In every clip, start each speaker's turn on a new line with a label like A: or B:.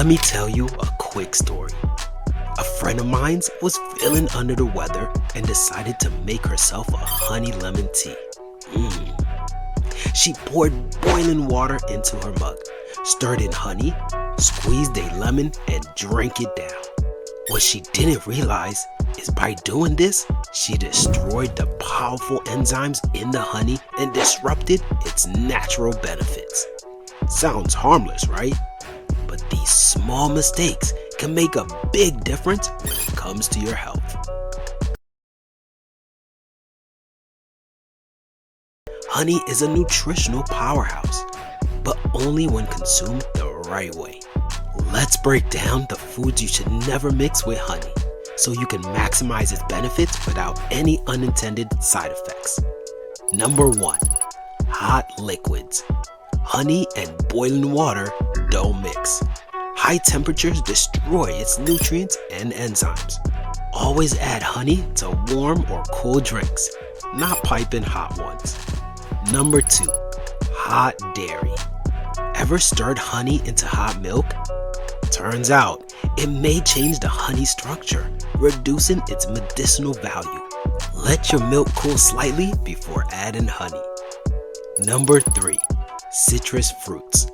A: Let me tell you a quick story. A friend of mine was feeling under the weather and decided to make herself a honey lemon tea. She poured boiling water into her mug, stirred in honey, squeezed a lemon, and drank it down. What she didn't realize is by doing this, she destroyed the powerful enzymes in the honey and disrupted its natural benefits. Sounds harmless, right? But these small mistakes can make a big difference when it comes to your health. Honey is a nutritional powerhouse, but only when consumed the right way. Let's break down the foods you should never mix with honey, so you can maximize its benefits without any unintended side effects. Number 1. Hot liquids. Honey and boiling water don't mix. High temperatures destroy its nutrients and enzymes. Always add honey to warm or cool drinks, not piping hot ones. Number 2. Hot dairy. Ever stirred honey into hot milk? Turns out, it may change the honey structure, reducing its medicinal value. Let your milk cool slightly before adding honey. Number 3. Citrus fruits.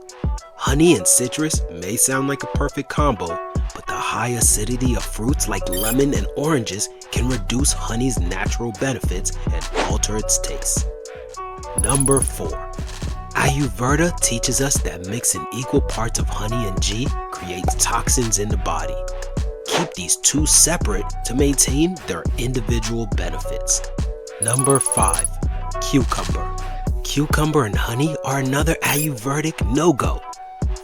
A: Honey and citrus may sound like a perfect combo, but the high acidity of fruits like lemon and oranges can reduce honey's natural benefits and alter its taste. Number 4. Ayurveda teaches us that mixing equal parts of honey and ghee creates toxins in the body. Keep these two separate to maintain their individual benefits. Number 5. Cucumber. Cucumber and honey are another Ayurvedic no-go.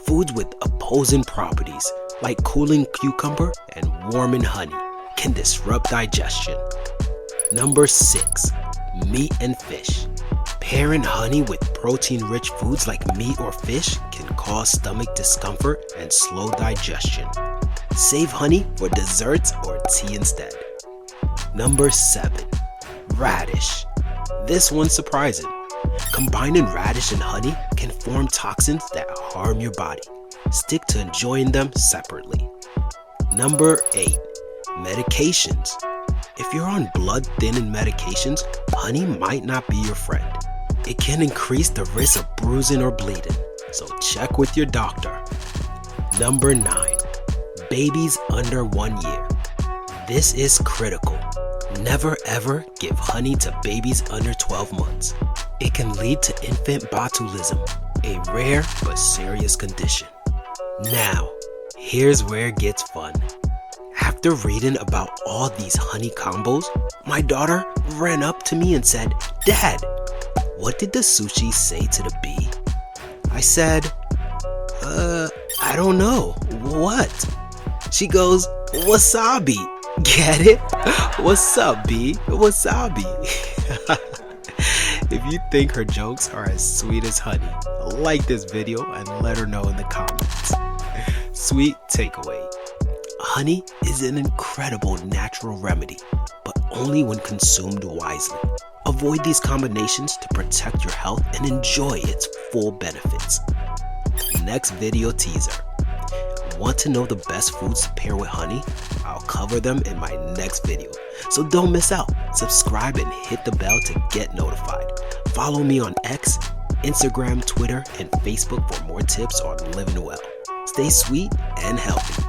A: Foods with opposing properties, like cooling cucumber and warming honey, can disrupt digestion. Number 6. Meat and fish. Pairing honey with protein-rich foods like meat or fish can cause stomach discomfort and slow digestion. Save honey for desserts or tea instead. Number 7. Radish. This one's surprising. Combining radish and honey can form toxins that harm your body. Stick to enjoying them separately. Number 8. Medications. If you're on blood-thinning medications, honey might not be your friend. It can increase the risk of bruising or bleeding, so check with your doctor. Number 9. Babies under 1 year. This is critical. Never ever give honey to babies under 12 months. It can lead to infant botulism, a rare but serious condition. Now, here's where it gets fun. After reading about all these honey combos, my daughter ran up to me and said, "Dad, what did the sushi say to the bee?" I said, I don't know. What? She goes, "Wasabi." Get it? What's up, bee? Wasabi. If you think her jokes are as sweet as honey, like this video and let her know in the comments. Sweet takeaway. Honey is an incredible natural remedy, but only when consumed wisely. Avoid these combinations to protect your health and enjoy its full benefits. Next video teaser. Want to know the best foods to pair with honey? I'll cover them in my next video, so don't miss out. Subscribe and hit the bell to get notified. Follow me on X, Instagram, Twitter, and Facebook for more tips on living well. Stay sweet and healthy.